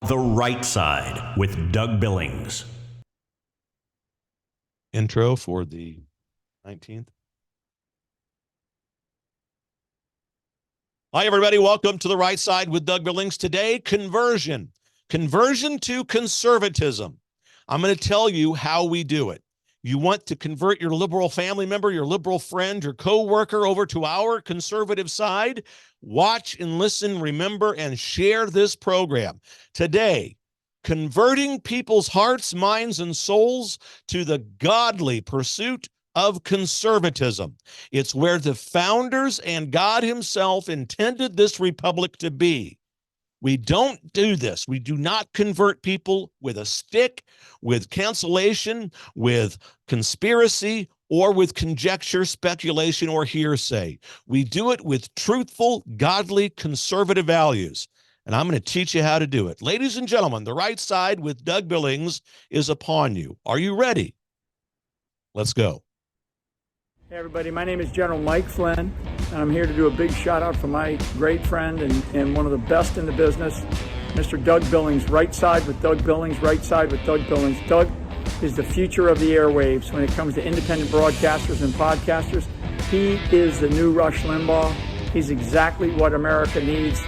The Right Side with Doug Billings. Intro for the 19th. Hi, everybody. Welcome to The Right Side with Doug Billings. Today, conversion to conservatism. I'm going to tell you how we do it. You want to convert your liberal family member, your liberal friend, your co-worker over to our conservative side? Watch and listen, remember, and share this program. Today, converting people's hearts, minds, and souls to the godly pursuit of conservatism. It's where the founders and God himself intended this republic to be. We don't do this. We do not convert people with a stick, with cancellation, with conspiracy, or with conjecture, speculation, or hearsay. We do it with truthful, godly, conservative values. And I'm going to teach you how to do it. Ladies and gentlemen, The Right Side with Doug Billings is upon you. Are you ready? Let's go. Hey everybody, my name is General Mike Flynn, and I'm here to do a big shout out for my great friend and one of the best in the business, Mr. Doug Billings. Right Side with Doug Billings, Right Side with Doug Billings. Doug is the future of the airwaves when it comes to independent broadcasters and podcasters. He is the new Rush Limbaugh. He's exactly what America needs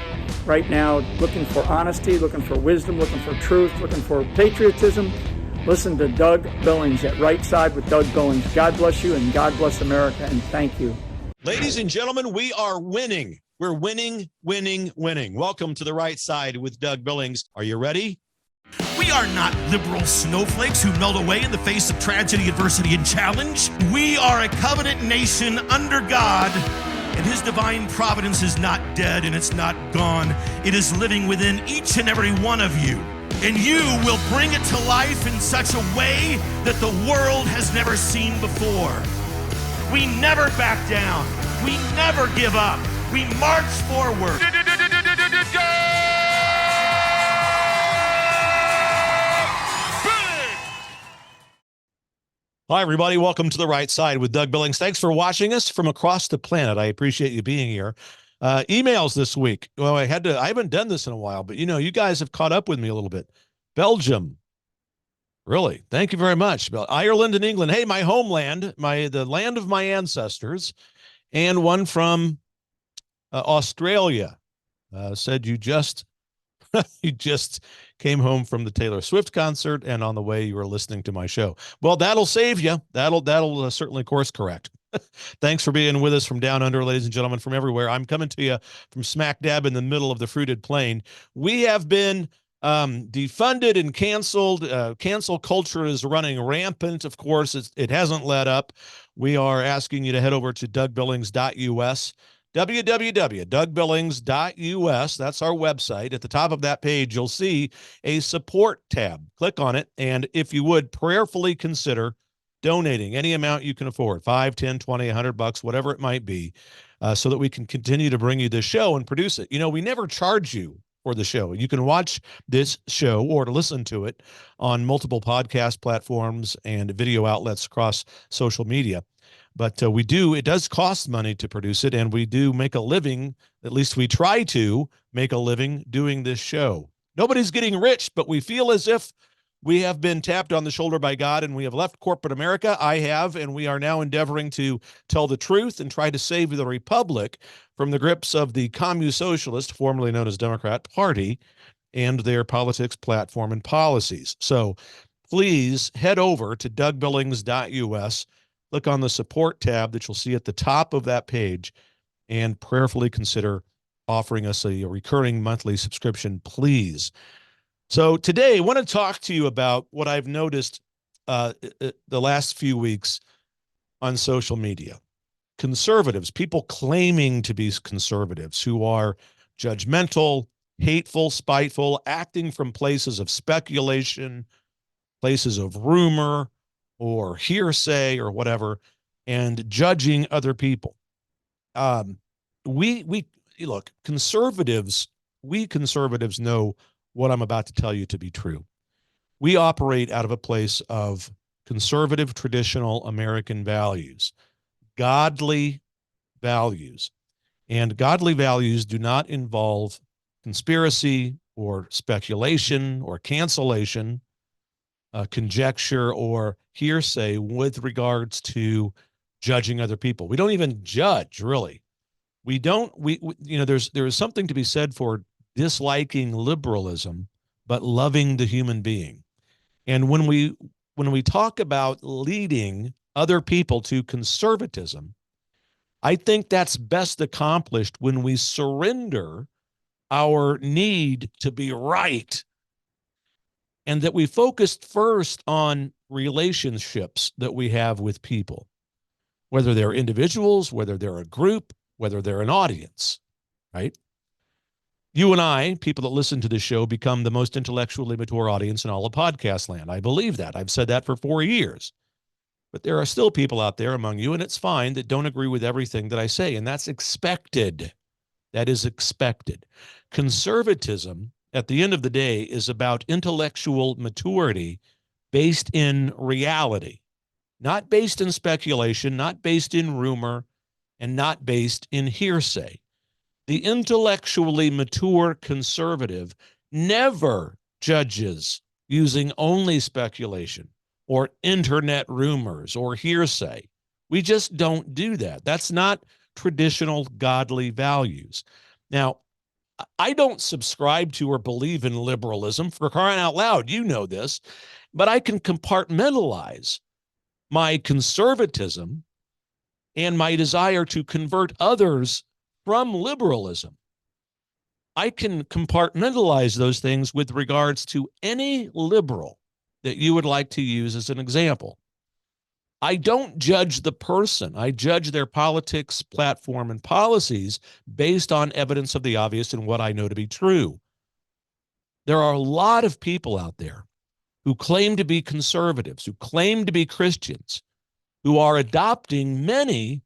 right now, looking for honesty, looking for wisdom, looking for truth, looking for patriotism. Listen to Doug Billings at Right Side with Doug Billings. God bless you and God bless America, and thank you. Ladies and gentlemen, we are winning. We're winning. Welcome to The Right Side with Doug Billings. Are you ready? We are not liberal snowflakes who melt away in the face of tragedy, adversity, and challenge. We are a covenant nation under God, and his divine providence is not dead and it's not gone. It is living within each and every one of you. And you will bring it to life in such a way that the world has never seen before. We never back down. We never give up. We march forward. Hi, everybody. Welcome to The Right Side with Doug Billings. Thanks for watching us from across the planet. I appreciate you being here. Emails this week. Well, I haven't done this in a while, but you guys have caught up with me a little bit. Belgium. Really? Thank you very much. Ireland and England. Hey, my homeland, the land of my ancestors. And one from Australia said you just came home from the Taylor Swift concert, and on the way you were listening to my show. Well, that'll save you. That'll certainly course correct. Thanks for being with us from down under, ladies and gentlemen, from everywhere. I'm coming to you from smack dab in the middle of the fruited plain. We have been defunded and canceled. Cancel culture is running rampant. Of course, it hasn't let up. We are asking you to head over to DougBillings.us, www.DougBillings.us. That's our website. At the top of that page, you'll see a support tab. Click on it, and if you would, prayerfully consider donating any amount you can afford, 5, 10, 20, $100, whatever it might be, so that we can continue to bring you this show and produce it. We never charge you for the show. You can watch this show or to listen to it on multiple podcast platforms and video outlets across social media. But it does cost money to produce it, and we do make a living, at least we try to make a living doing this show. Nobody's getting rich, but we feel as if we have been tapped on the shoulder by God, and we have left corporate America. I have, and we are now endeavoring to tell the truth and try to save the republic from the grips of the commu-socialist, formerly known as Democrat Party, and their politics, platform, and policies. So please head over to DougBillings.us, click on the support tab that you'll see at the top of that page, and prayerfully consider offering us a recurring monthly subscription, please. So today I want to talk to you about what I've noticed the last few weeks on social media. Conservatives, people claiming to be conservatives who are judgmental, hateful, spiteful, acting from places of speculation, places of rumor or hearsay or whatever, and judging other people. Look, conservatives know what I'm about to tell you to be true. We operate out of a place of conservative, traditional American values, godly values. And godly values do not involve conspiracy, or speculation or cancellation, conjecture or hearsay with regards to judging other people. We don't even judge, really. We don't, there is something to be said for disliking liberalism, but loving the human being. And when we talk about leading other people to conservatism, I think that's best accomplished when we surrender our need to be right, and that we focused first on relationships that we have with people, whether they're individuals, whether they're a group, whether they're an audience, right? You and I, people that listen to this show, become the most intellectually mature audience in all of podcast land. I believe that. I've said that for 4 years. But there are still people out there among you, and it's fine, that don't agree with everything that I say, and that's expected. That is expected. Conservatism, at the end of the day, is about intellectual maturity based in reality, not based in speculation, not based in rumor, and not based in hearsay. The intellectually mature conservative never judges using only speculation or internet rumors or hearsay. We just don't do that. That's not traditional godly values. Now, I don't subscribe to or believe in liberalism, for crying out loud. You know this, but I can compartmentalize my conservatism and my desire to convert others from liberalism. I can compartmentalize those things with regards to any liberal that you would like to use as an example. I don't judge the person. I judge their politics, platform, and policies based on evidence of the obvious and what I know to be true. There are a lot of people out there who claim to be conservatives, who claim to be Christians, who are adopting many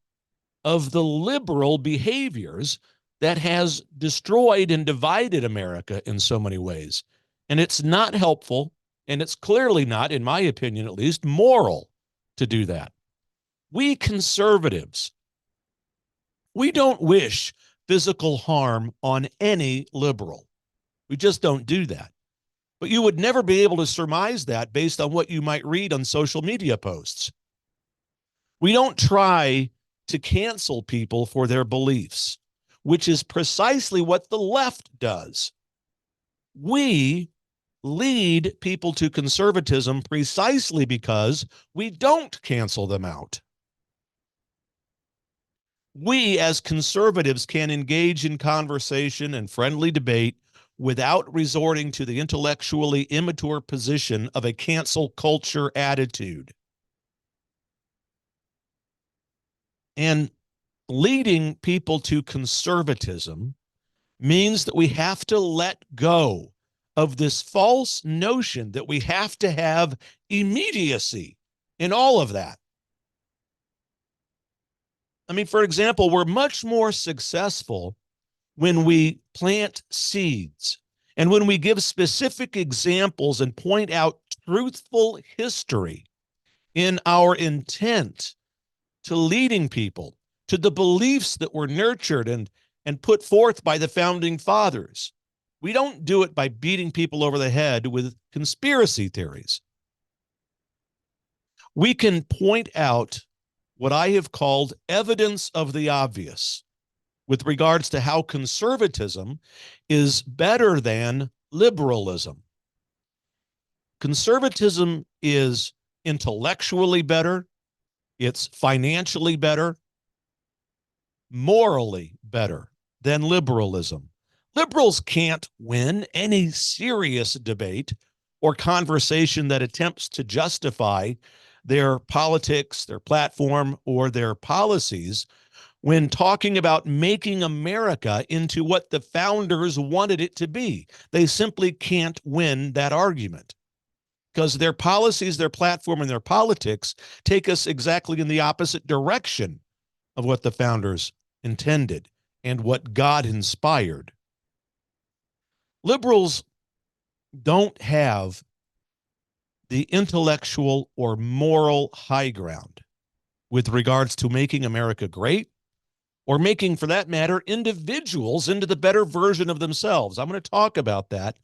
of the liberal behaviors that has destroyed and divided America in so many ways. And it's not helpful, and it's clearly not, in my opinion at least, moral to do that. We conservatives, we don't wish physical harm on any liberal. We just don't do that. But you would never be able to surmise that based on what you might read on social media posts. We don't try to cancel people for their beliefs, which is precisely what the left does. We lead people to conservatism precisely because we don't cancel them out. We, as conservatives, can engage in conversation and friendly debate without resorting to the intellectually immature position of a cancel culture attitude. And leading people to conservatism means that we have to let go of this false notion that we have to have immediacy in all of that. I mean, for example, we're much more successful when we plant seeds and when we give specific examples and point out truthful history in our intent to leading people to the beliefs that were nurtured and put forth by the founding fathers. We don't do it by beating people over the head with conspiracy theories. We can point out what I have called evidence of the obvious with regards to how conservatism is better than liberalism. Conservatism is intellectually better, it's financially better, morally better than liberalism. Liberals can't win any serious debate or conversation that attempts to justify their politics, their platform, or their policies when talking about making America into what the founders wanted it to be. They simply can't win that argument because their policies, their platform, and their politics take us exactly in the opposite direction of what the founders intended and what God inspired. Liberals don't have the intellectual or moral high ground with regards to making America great or making, for that matter, individuals into the better version of themselves. I'm going to talk about that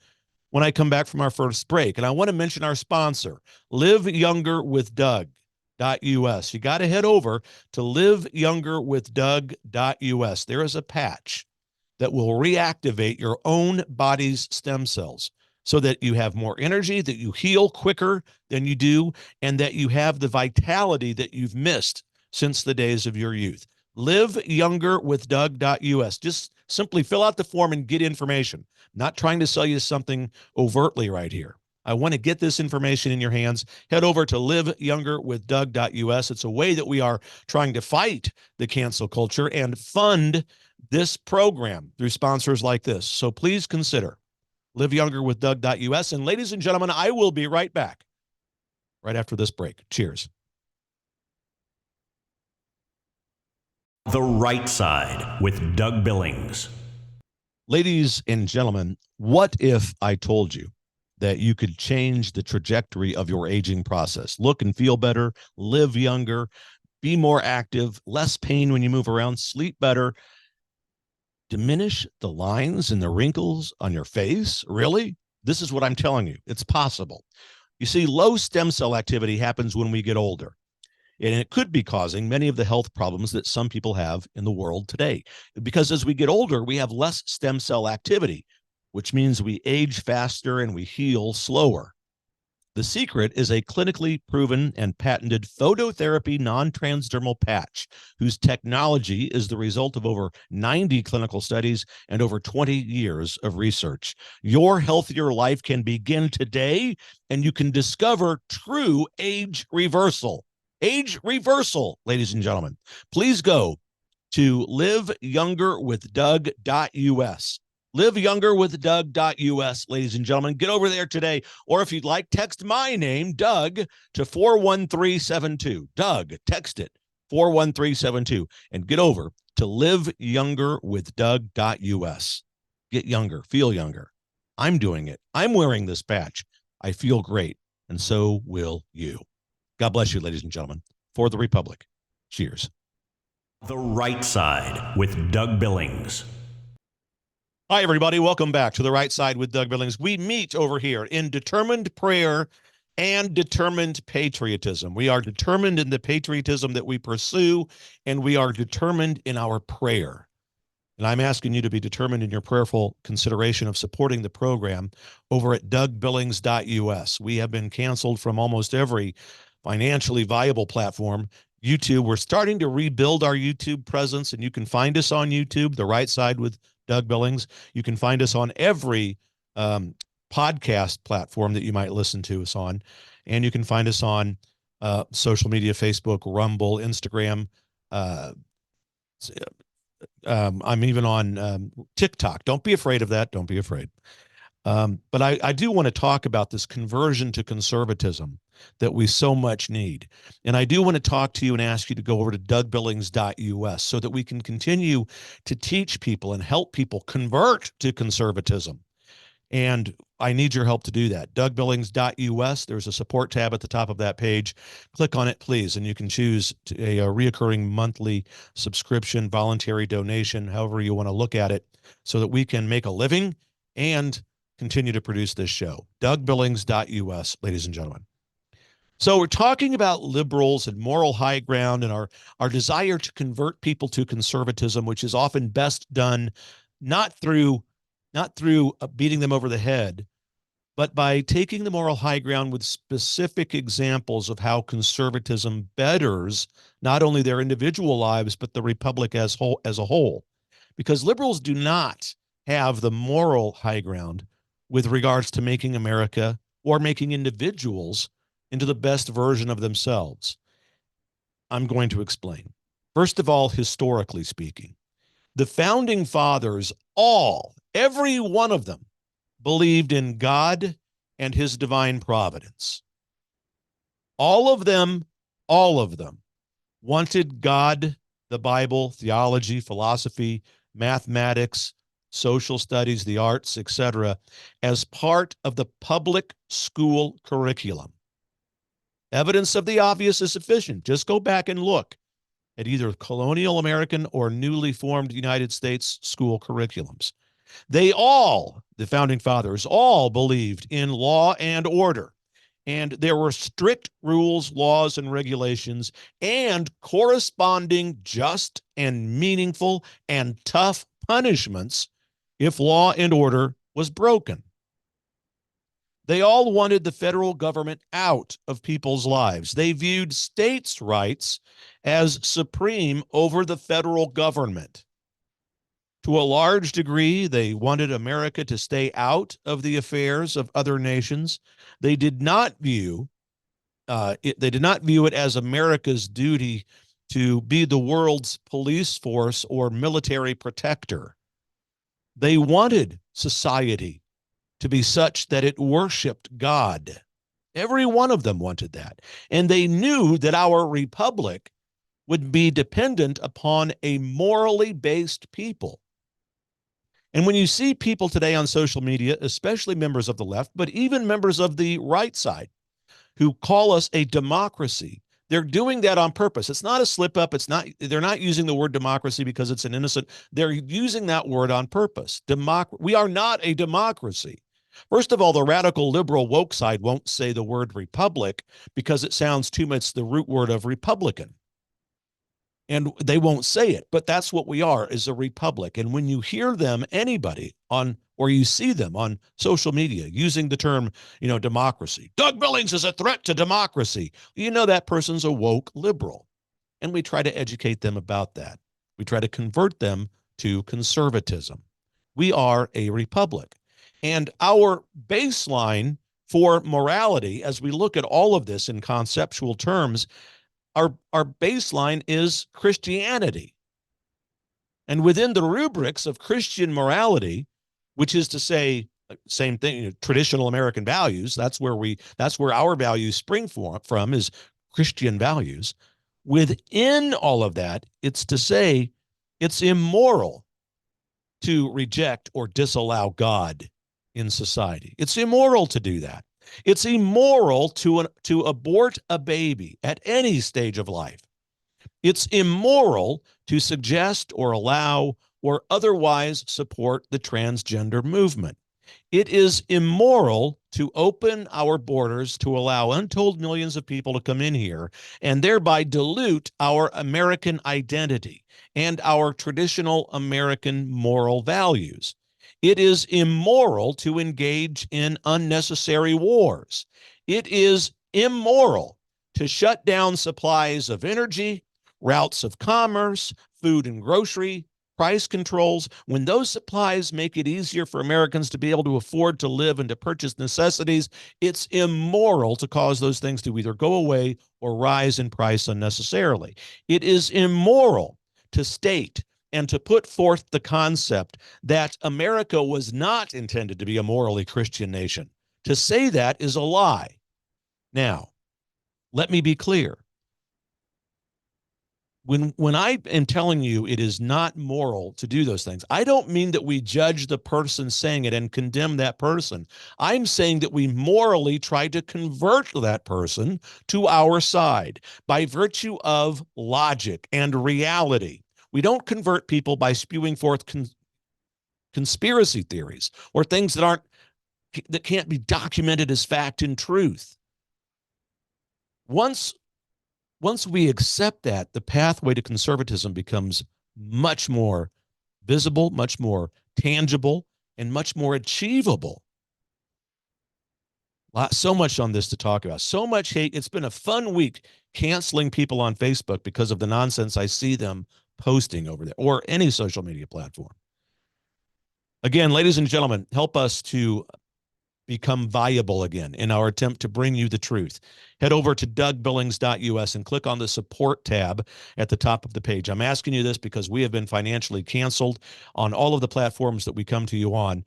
when I come back from our first break. And I want to mention our sponsor, Live Younger with Doug.us. You got to head over to liveyoungerwithdoug.us. There is a patch that will reactivate your own body's stem cells so that you have more energy, that you heal quicker than you do, and that you have the vitality that you've missed since the days of your youth. liveyoungerwithdoug.us. Just simply fill out the form and get information. I'm not trying to sell you something overtly right here. I want to get this information in your hands. Head over to liveyoungerwithdoug.us. It's a way that we are trying to fight the cancel culture and fund this program through sponsors like this. So please consider liveyoungerwithdoug.us. And ladies and gentlemen, I will be right back right after this break. Cheers. The Right Side with Doug Billings. Ladies and gentlemen, what if I told you that you could change the trajectory of your aging process? Look and feel better, live younger, be more active, less pain when you move around, sleep better, diminish the lines and the wrinkles on your face? Really? This is what I'm telling you. It's possible. You see, low stem cell activity happens when we get older, and it could be causing many of the health problems that some people have in the world today. Because as we get older, we have less stem cell activity, which means we age faster and we heal slower. The secret is a clinically proven and patented phototherapy non-transdermal patch, whose technology is the result of over 90 clinical studies and over 20 years of research. Your healthier life can begin today, and you can discover true age reversal. Age reversal, ladies and gentlemen. Please go to liveyoungerwithdoug.us. liveyoungerwithdoug.us, ladies and gentlemen. Get over there today. Or if you'd like, text my name, Doug, to 41372. Doug, text it, 41372. And get over to liveyoungerwithdoug.us. Get younger, feel younger. I'm doing it. I'm wearing this patch. I feel great, and so will you. God bless you, ladies and gentlemen. For the Republic. Cheers. The Right Side with Doug Billings. Hi, everybody. Welcome back to The Right Side with Doug Billings. We meet over here in determined prayer and determined patriotism. We are determined in the patriotism that we pursue, and we are determined in our prayer. And I'm asking you to be determined in your prayerful consideration of supporting the program over at dougbillings.us. We have been canceled from almost every financially viable platform. YouTube, we're starting to rebuild our YouTube presence, and you can find us on YouTube, The Right Side with Doug Billings. You can find us on every podcast platform that you might listen to us on. And you can find us on social media, Facebook, Rumble, Instagram. I'm even on TikTok. Don't be afraid of that. Don't be afraid. But I do want to talk about this conversion to conservatism that we so much need. And I do want to talk to you and ask you to go over to dougbillings.us so that we can continue to teach people and help people convert to conservatism. And I need your help to do that. dougbillings.us. There's a support tab at the top of that page. Click on it, please, and you can choose a reoccurring monthly subscription, voluntary donation, however you want to look at it, so that we can make a living and continue to produce this show. dougbillings.us, ladies and gentlemen. So we're talking about liberals and moral high ground and our desire to convert people to conservatism, which is often best done not through beating them over the head, but by taking the moral high ground with specific examples of how conservatism betters not only their individual lives, but the republic as a whole. Because liberals do not have the moral high ground with regards to making America or making individuals into the best version of themselves. I'm going to explain. First of all, historically speaking, the founding fathers, every one of them, believed in God and his divine providence. All of them wanted God, the Bible, theology, philosophy, mathematics, social studies, the arts, etc., as part of the public school curriculum. Evidence of the obvious is sufficient. Just go back and look at either colonial American or newly formed United States school curriculums. They all, the founding fathers, all believed in law and order. And there were strict rules, laws, and regulations, and corresponding just and meaningful and tough punishments if law and order was broken. They all wanted the federal government out of people's lives. They viewed states' rights as supreme over the federal government. To a large degree, they wanted America to stay out of the affairs of other nations. They did not view it as America's duty to be the world's police force or military protector. They wanted society to be such that it worshiped God. Every one of them wanted that. And they knew that our republic would be dependent upon a morally based people. And when you see people today on social media, especially members of the left, but even members of the right side, who call us a democracy, they're doing that on purpose. It's not a slip up. They're not using the word democracy because it's an innocent. They're using that word on purpose. We are not a democracy. First of all, the radical liberal woke side won't say the word republic because it sounds too much the root word of Republican. And they won't say it, but that's what we are, is a republic. And when you hear them, anybody or you see them on social media using the term, democracy, Doug Billings is a threat to democracy, that person's a woke liberal. And we try to educate them about that. We try to convert them to conservatism. We are a republic. And our baseline for morality, as we look at all of this in conceptual terms, our baseline is Christianity. And within the rubrics of Christian morality, which is to say, same thing, traditional American values, that's where our values spring from is Christian values. Within all of that, it's to say it's immoral to reject or disallow God in society. It's immoral to do that. It's immoral to abort a baby at any stage of life. It's immoral to suggest or allow or otherwise support the transgender movement. It is immoral to open our borders to allow untold millions of people to come in here and thereby dilute our American identity and our traditional American moral values. It is immoral to engage in unnecessary wars. It is immoral to shut down supplies of energy, routes of commerce, food and grocery, price controls. When those supplies make it easier for Americans to be able to afford to live and to purchase necessities, it's immoral to cause those things to either go away or rise in price unnecessarily. It is immoral to state and to put forth the concept that America was not intended to be a morally Christian nation. To say that is a lie. Now, let me be clear. When I am telling you it is not moral to do those things, I don't mean that we judge the person saying it and condemn that person. I'm saying that we morally try to convert that person to our side by virtue of logic and reality. We don't convert people by spewing forth conspiracy theories or things that can't be documented as fact and truth. Once we accept that, the pathway to conservatism becomes much more visible, much more tangible, and much more achievable. So much on this to talk about. So much hate. It's been a fun week canceling people on Facebook because of the nonsense I see them posting over there or any social media platform. Again, ladies and gentlemen, help us to become viable again in our attempt to bring you the truth. Head over to DougBillings.us and click on the support tab at the top of the page. I'm asking you this because we have been financially canceled on all of the platforms that we come to you on.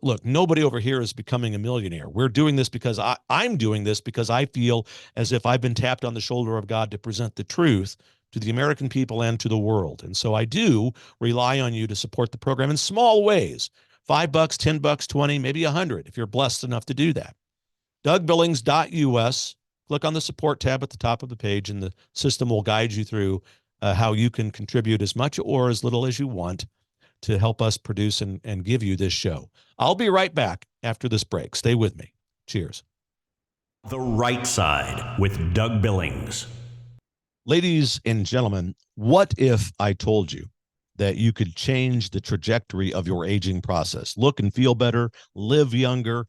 Look, nobody over here is becoming a millionaire. We're doing this because I'm doing this because I feel as if I've been tapped on the shoulder of God to present the truth to the American people and to the world. And so I do rely on you to support the program in small ways. $5, $10, 20, maybe 100 if you're blessed enough to do that. DougBillings.us. Click on the support tab at the top of the page and the system will guide you through how you can contribute as much or as little as you want to help us produce and give you this show. I'll be right back after this break. Stay with me. Cheers. The Right Side with Doug Billings. Ladies and gentlemen, what if I told you that you could change the trajectory of your aging process? Look and feel better, live younger,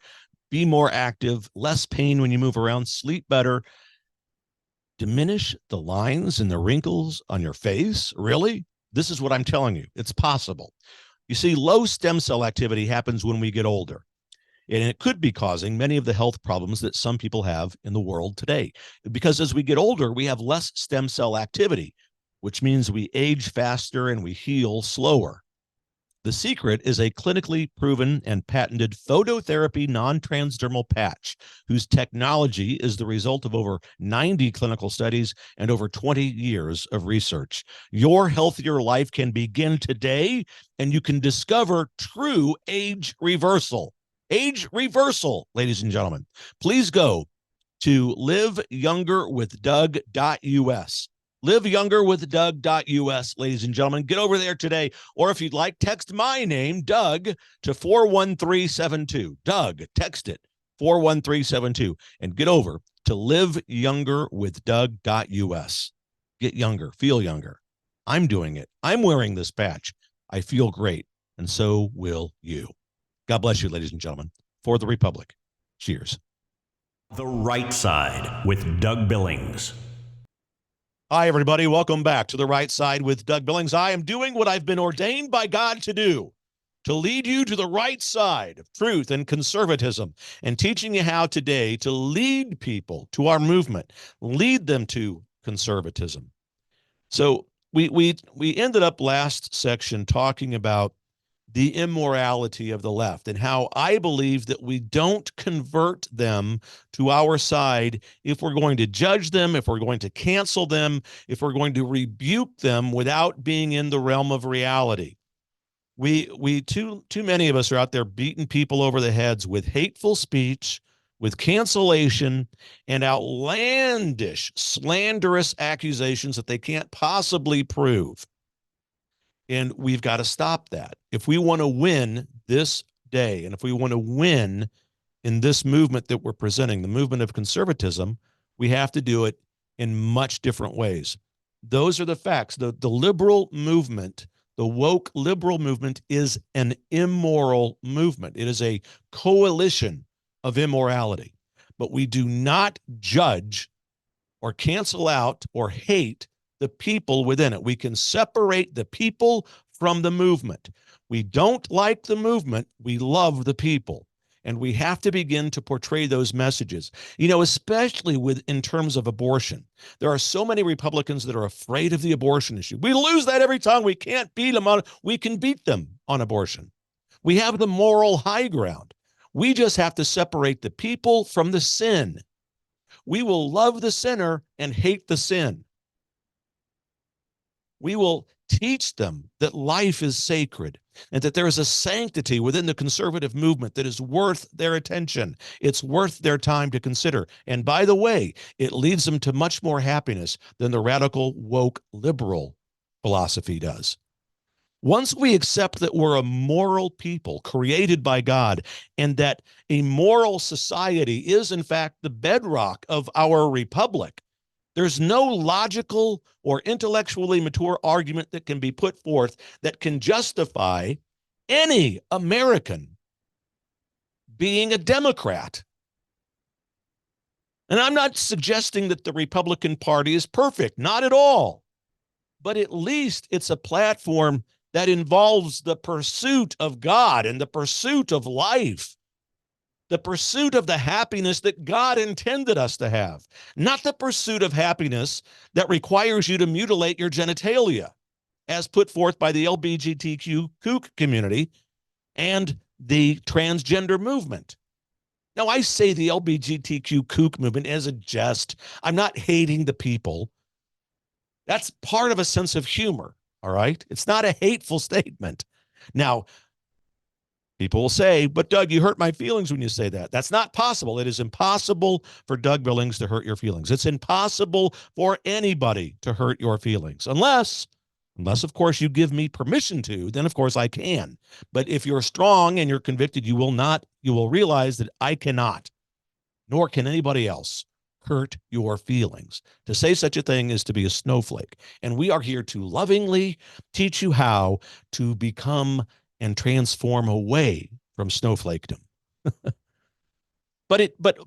be more active, less pain when you move around, sleep better, diminish the lines and the wrinkles on your face? Really? This is what I'm telling you. It's possible. You see, low stem cell activity happens when we get older, and it could be causing many of the health problems that some people have in the world today. Because as we get older, we have less stem cell activity, which means we age faster and we heal slower. The secret is a clinically proven and patented phototherapy non-transdermal patch, whose technology is the result of over 90 clinical studies and over 20 years of research. Your healthier life can begin today, and you can discover true age reversal. Age reversal, ladies and gentlemen. Please go to liveyoungerwithdoug.us. liveyoungerwithdoug.us, ladies and gentlemen. Get over there today. Or if you'd like, text my name, Doug, to 41372. Doug, text it, 41372. And get over to liveyoungerwithdoug.us. Get younger, feel younger. I'm doing it. I'm wearing this patch. I feel great, and so will you. God bless you, ladies and gentlemen. For the Republic. Cheers. The Right Side with Doug Billings. Hi, everybody. Welcome back to The Right Side with Doug Billings. I am doing what I've been ordained by God to do, to lead you to the right side of truth and conservatism, and teaching you how today to lead people to our movement, lead them to conservatism. So we ended up last section talking about the immorality of the left and how I believe that we don't convert them to our side if we're going to judge them, if we're going to cancel them, if we're going to rebuke them without being in the realm of reality. Too many of us are out there beating people over the heads with hateful speech, with cancellation, and outlandish, slanderous accusations that they can't possibly prove. And we've got to stop that. If we want to win this day, and if we want to win in this movement that we're presenting, the movement of conservatism, we have to do it in much different ways. Those are the facts. The liberal movement, the woke liberal movement, is an immoral movement. It is a coalition of immorality. But we do not judge or cancel out or hate the people within it. We can separate the people from the movement. We don't like the movement. We love the people. And we have to begin to portray those messages, especially in terms of abortion. There are so many Republicans that are afraid of the abortion issue. We lose that every time. We can't beat them on, we can beat them on abortion. We have the moral high ground. We just have to separate the people from the sin. We will love the sinner and hate the sin. We will teach them that life is sacred and that there is a sanctity within the conservative movement that is worth their attention. It's worth their time to consider. And by the way, it leads them to much more happiness than the radical, woke, liberal philosophy does. Once we accept that we're a moral people created by God and that a moral society is, in fact, the bedrock of our republic, there's no logical or intellectually mature argument that can be put forth that can justify any American being a Democrat. And I'm not suggesting that the Republican Party is perfect, not at all. But at least it's a platform that involves the pursuit of God and the pursuit of life, the pursuit of the happiness that God intended us to have, not the pursuit of happiness that requires you to mutilate your genitalia, as put forth by the LGBTQ kook community and the transgender movement. Now, I say the LGBTQ kook movement as a jest. I'm not hating the people. That's part of a sense of humor, all right? It's not a hateful statement. Now, People will say, but Doug, you hurt my feelings when you say that. That's not possible. It is impossible for Doug Billings to hurt your feelings. It's impossible for anybody to hurt your feelings unless of course you give me permission to, then of course I can. But if you're strong and you're convicted, you will realize that I cannot, nor can anybody else, hurt your feelings. To say such a thing is to be a snowflake. And we are here to lovingly teach you how to become and transform away from snowflakedom. But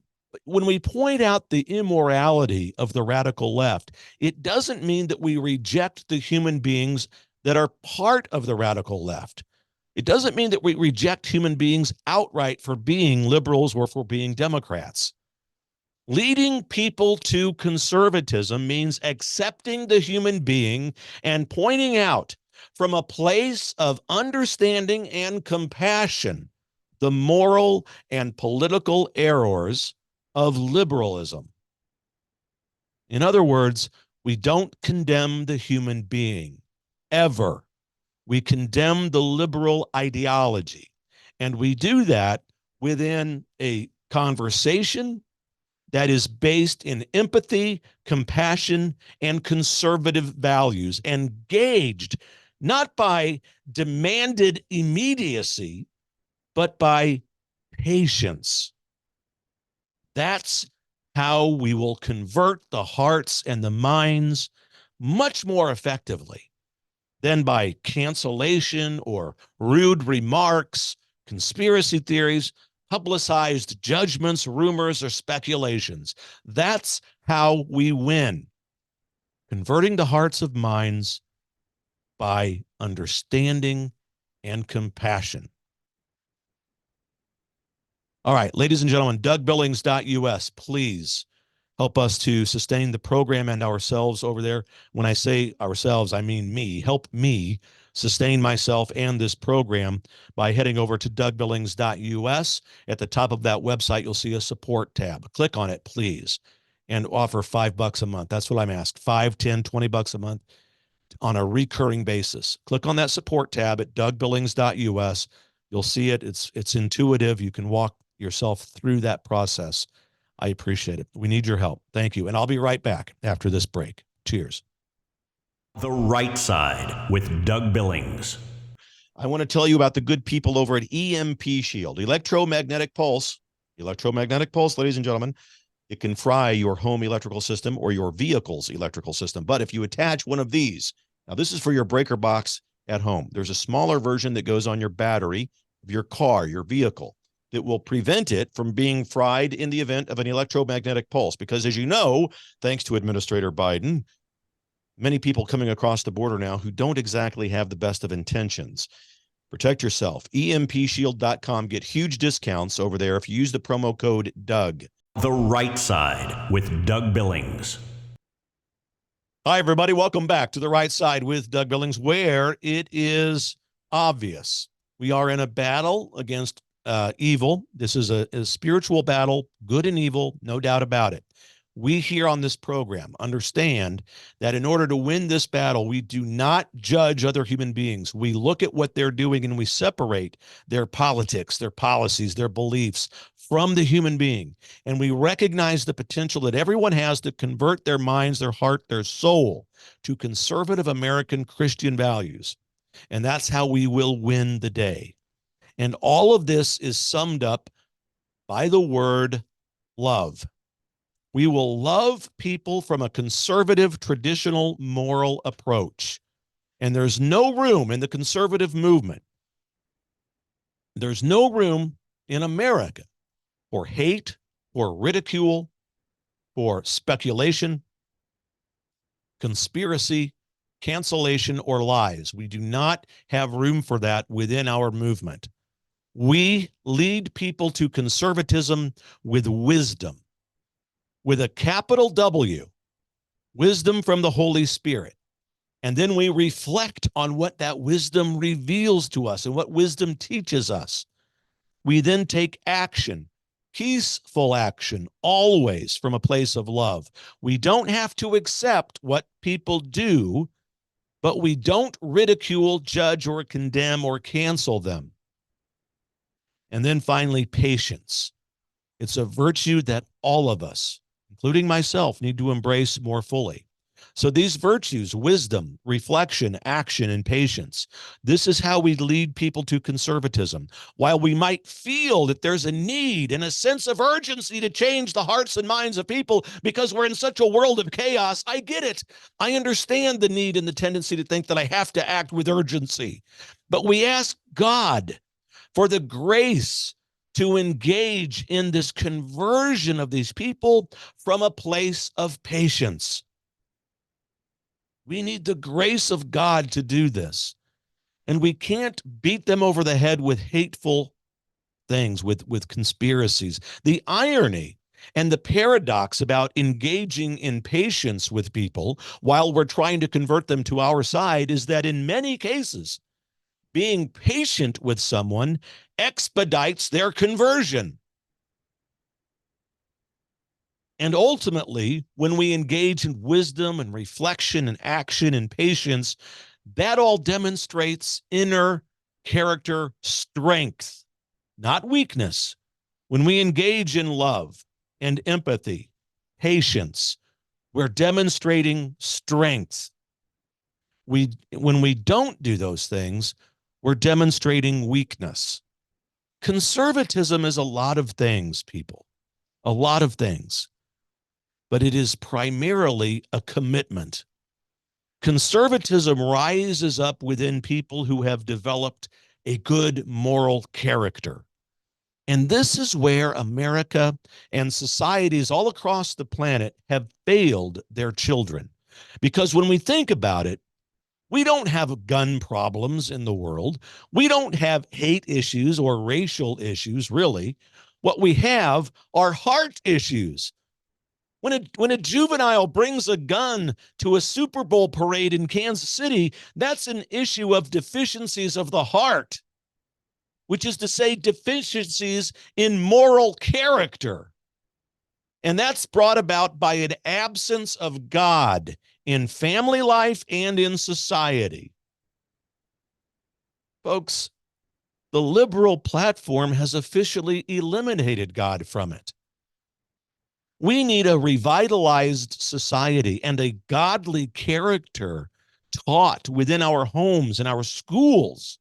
when we point out the immorality of the radical left, it doesn't mean that we reject the human beings that are part of the radical left. It doesn't mean that we reject human beings outright for being liberals or for being Democrats. Leading people to conservatism means accepting the human being and pointing out from a place of understanding and compassion the moral and political errors of liberalism. In other words, we don't condemn the human being, ever. We condemn the liberal ideology. And we do that within a conversation that is based in empathy, compassion, and conservative values, engaged not by demanded immediacy, but by patience. That's how we will convert the hearts and the minds much more effectively than by cancellation or rude remarks, conspiracy theories, publicized judgments, rumors, or speculations. That's how we win. Converting the hearts of minds by understanding and compassion. All right, ladies and gentlemen, DougBillings.us, please help us to sustain the program and ourselves over there. When I say ourselves, I mean me. Help me sustain myself and this program by heading over to DougBillings.us. At the top of that website, you'll see a support tab. Click on it, please, and offer $5 a month. That's what I'm asked, 5, 10, 20 bucks a month on a recurring basis. Click on that support tab at DougBillings.us. You'll see it. It's intuitive. You can walk yourself through that process. I appreciate it. We need your help. Thank you. And I'll be right back after this break. Cheers. The Right Side with Doug Billings. I want to tell you about the good people over at EMP Shield, electromagnetic pulse, ladies and gentlemen. It can fry your home electrical system or your vehicle's electrical system. But if you attach one of these, now this is for your breaker box at home. There's a smaller version that goes on your battery of your car, your vehicle, that will prevent it from being fried in the event of an electromagnetic pulse. Because as you know, thanks to Administrator Biden, many people coming across the border now who don't exactly have the best of intentions. Protect yourself. EMPshield.com. Get huge discounts over there if you use the promo code Doug. The Right Side with Doug Billings. Hi, everybody. Welcome back to The Right Side with Doug Billings, where it is obvious we are in a battle against evil. This is a spiritual battle, good and evil, no doubt about it. We here on this program understand that in order to win this battle, we do not judge other human beings. We look at what they're doing and we separate their politics, their policies, their beliefs from the human being. And we recognize the potential that everyone has to convert their minds, their heart, their soul to conservative American Christian values. And that's how we will win the day. And all of this is summed up by the word love. We will love people from a conservative, traditional, moral approach. And there's no room in the conservative movement. There's no room in America for hate, for ridicule, for speculation, conspiracy, cancellation, or lies. We do not have room for that within our movement. We lead people to conservatism with wisdom. With a capital W, wisdom from the Holy Spirit. And then we reflect on what that wisdom reveals to us and what wisdom teaches us. We then take action, peaceful action, always from a place of love. We don't have to accept what people do, but we don't ridicule, judge, or condemn or cancel them. And then finally, patience. It's a virtue that all of us, including myself, need to embrace more fully. So these virtues, wisdom, reflection, action, and patience, this is how we lead people to conservatism. While we might feel that there's a need and a sense of urgency to change the hearts and minds of people because we're in such a world of chaos, I get it. I understand the need and the tendency to think that I have to act with urgency. But we ask God for the grace to engage in this conversion of these people from a place of patience. We need the grace of God to do this. And we can't beat them over the head with hateful things, with conspiracies. The irony and the paradox about engaging in patience with people while we're trying to convert them to our side is that in many cases, being patient with someone expedites their conversion. And ultimately, when we engage in wisdom and reflection and action and patience, that all demonstrates inner character strength, not weakness. When we engage in love and empathy, patience, we're demonstrating strength. When we don't do those things, we're demonstrating weakness. Conservatism is a lot of things, people, a lot of things. But it is primarily a commitment. Conservatism rises up within people who have developed a good moral character. And this is where America and societies all across the planet have failed their children. Because when we think about it, we don't have gun problems in the world. We don't have hate issues or racial issues, really. What we have are heart issues. When a juvenile brings a gun to a Super Bowl parade in Kansas City, that's an issue of deficiencies of the heart, which is to say deficiencies in moral character. And that's brought about by an absence of God in family life and in society. Folks, the liberal platform has officially eliminated God from it. We need a revitalized society and a godly character taught within our homes and our schools,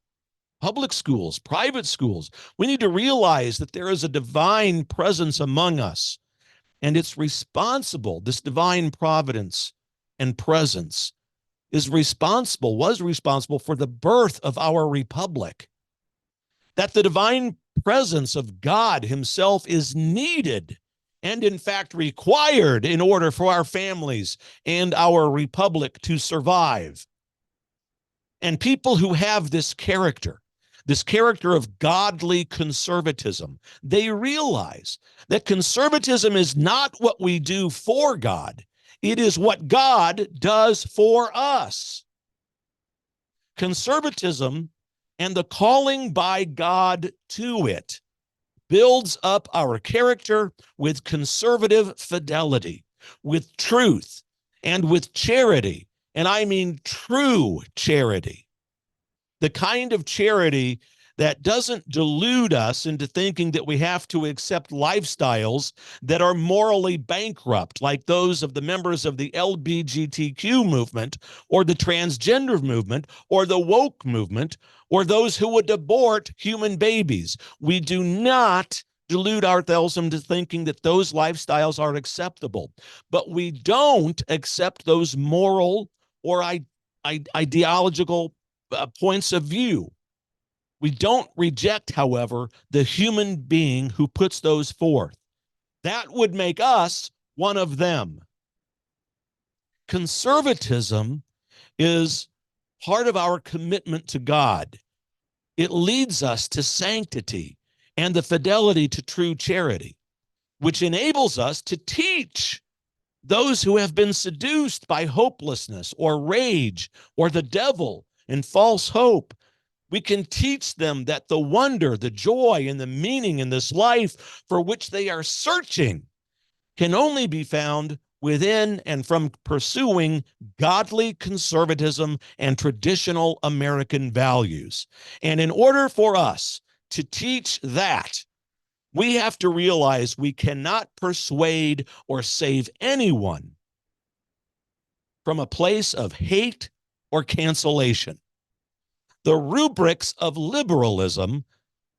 public schools, private schools. We need to realize that there is a divine presence among us, and it's responsible. This divine providence and presence was responsible for the birth of our republic. That the divine presence of God himself is needed and in fact required in order for our families and our republic to survive. And people who have this character of godly conservatism, they realize that conservatism is not what we do for God. It is what God does for us. Conservatism and the calling by God to it builds up our character with conservative fidelity, with truth, and with charity. And I mean true charity. The kind of charity that doesn't delude us into thinking that we have to accept lifestyles that are morally bankrupt, like those of the members of the LGBTQ movement, or the transgender movement, or the woke movement, or those who would abort human babies. We do not delude ourselves into thinking that those lifestyles are acceptable, but we don't accept those moral or ideological points of view. We don't reject, however, the human being who puts those forth. That would make us one of them. Conservatism is part of our commitment to God. It leads us to sanctity and the fidelity to true charity, which enables us to teach those who have been seduced by hopelessness or rage or the devil and false hope. We can teach them that the wonder, the joy, and the meaning in this life for which they are searching can only be found within and from pursuing godly conservatism and traditional American values. And in order for us to teach that, we have to realize we cannot persuade or save anyone from a place of hate or cancellation. The rubrics of liberalism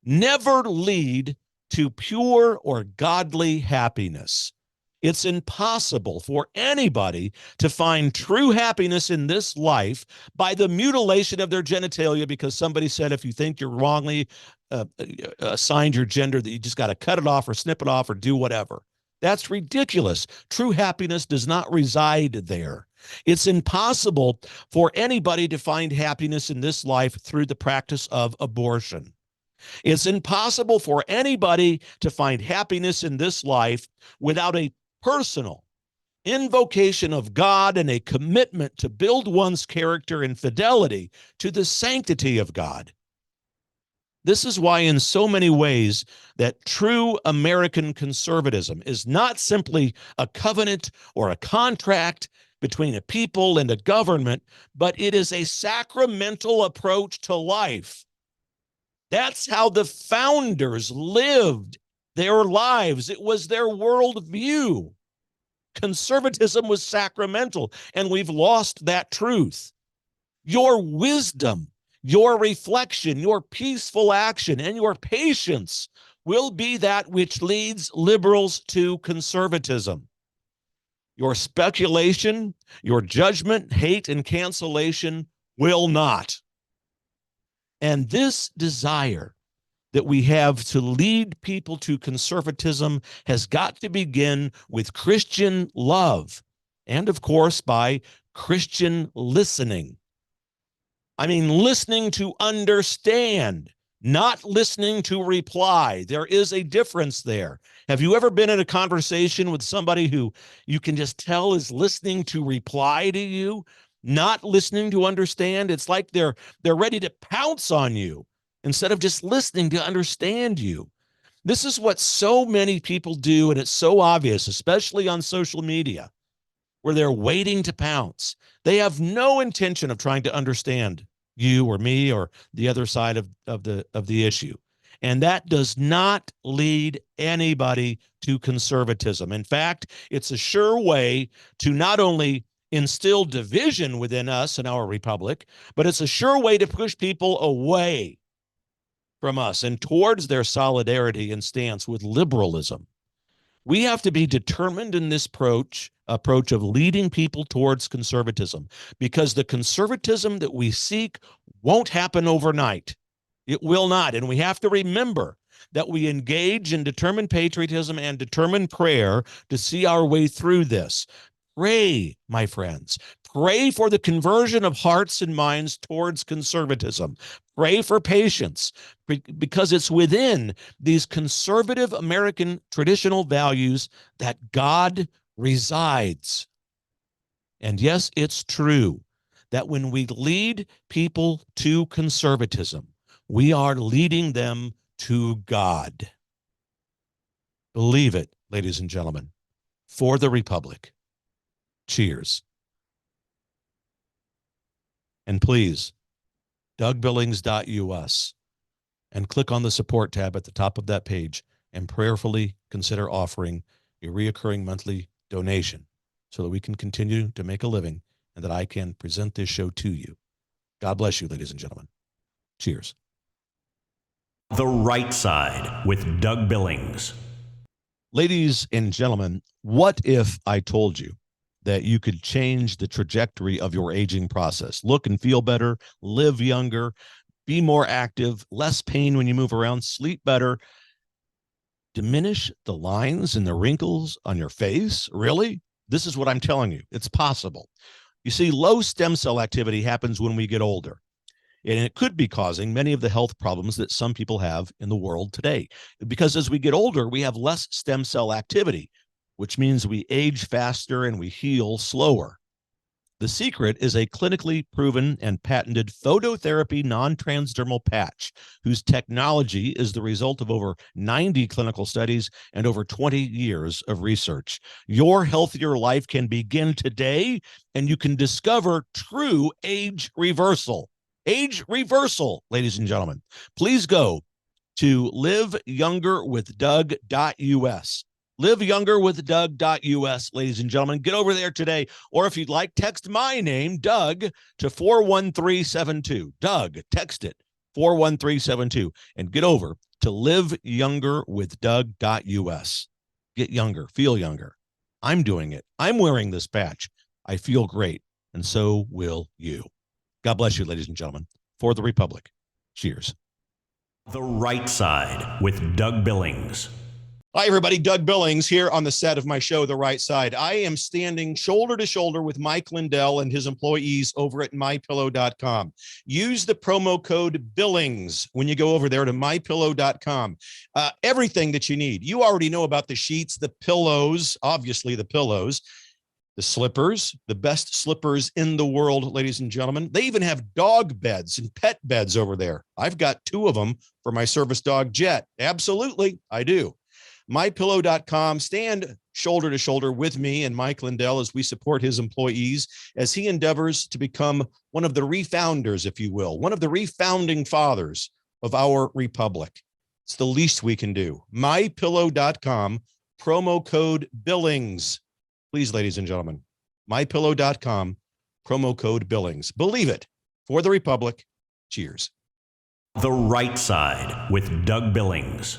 never lead to pure or godly happiness. It's impossible for anybody to find true happiness in this life by the mutilation of their genitalia, because somebody said if you think you're wrongly assigned your gender, that you just got to cut it off or snip it off or do whatever. That's ridiculous. True happiness does not reside there. It's impossible for anybody to find happiness in this life through the practice of abortion. It's impossible for anybody to find happiness in this life without a personal invocation of God and a commitment to build one's character in fidelity to the sanctity of God. This is why in so many ways that true American conservatism is not simply a covenant or a contract between a people and a government, but it is a sacramental approach to life. That's how the founders lived their lives. It was their worldview. Conservatism was sacramental, and we've lost that truth. Your wisdom, your reflection, your peaceful action, and your patience will be that which leads liberals to conservatism. Your speculation, your judgment, hate, and cancellation will not. And this desire that we have to lead people to conservatism has got to begin with Christian love and, of course, by Christian listening. I mean, listening to understand, not listening to reply. There is a difference there. Have you ever been in a conversation with somebody who you can just tell is listening to reply to you, not listening to understand? It's like they're ready to pounce on you instead of just listening to understand you. This is what so many people do, and it's so obvious, especially on social media, where they're waiting to pounce. They have no intention of trying to understand you or me or the other side of the issue. And that does not lead anybody to conservatism. In fact, it's a sure way to not only instill division within us and our republic, but it's a sure way to push people away from us and towards their solidarity and stance with liberalism. We have to be determined in this approach of leading people towards conservatism, because the conservatism that we seek won't happen overnight. It will not. And we have to remember that we engage in determined patriotism and determined prayer to see our way through this. Pray, my friends. Pray for the conversion of hearts and minds towards conservatism. Pray for patience, because it's within these conservative American traditional values that God resides. And yes, it's true that when we lead people to conservatism, we are leading them to God. Believe it, ladies and gentlemen, for the Republic. Cheers. And please, DougBillings.us, and click on the support tab at the top of that page and prayerfully consider offering a reoccurring monthly donation so that we can continue to make a living and that I can present this show to you. God bless you, ladies and gentlemen. Cheers. The Right Side with Doug Billings. Ladies and gentlemen, what if I told you that you could change the trajectory of your aging process? Look and feel better, live younger, be more active, less pain when you move around, sleep better, diminish the lines and the wrinkles on your face? Really? This is what I'm telling you. It's possible. You see, low stem cell activity happens when we get older, and it could be causing many of the health problems that some people have in the world today. Because as we get older, we have less stem cell activity, which means we age faster and we heal slower. The secret is a clinically proven and patented phototherapy non-transdermal patch, whose technology is the result of over 90 clinical studies and over 20 years of research. Your healthier life can begin today, and you can discover true age reversal. Age reversal, ladies and gentlemen. Please go to liveyongerwithdoug.us. Liveyongerwithdoug.us, ladies and gentlemen. Get over there today. Or if you'd like, text my name, Doug, to 41372. Doug, text it, 41372. And get over to liveyongerwithdoug.us. Get younger, feel younger. I'm doing it. I'm wearing this patch. I feel great. And so will you. God bless you, ladies and gentlemen. For the Republic. Cheers. The Right Side with Doug Billings. Hi, everybody. Doug Billings here on the set of my show, The Right Side. I am standing shoulder to shoulder with Mike Lindell and his employees over at mypillow.com. Use the promo code Billings when you go over there to mypillow.com. Everything that you need. You already know about the sheets, the pillows, obviously the pillows, the slippers, the best slippers in the world, ladies and gentlemen. They even have dog beds and pet beds over there. I've got 2 of them for my service dog, Jet. Absolutely, I do. MyPillow.com. Stand shoulder to shoulder with me and Mike Lindell as we support his employees as he endeavors to become one of the refounders, if you will, one of the refounding fathers of our republic. It's the least we can do. MyPillow.com, promo code Billings. Please, ladies and gentlemen, MyPillow.com, promo code Billings. Believe it. For the Republic. Cheers. The Right Side with Doug Billings.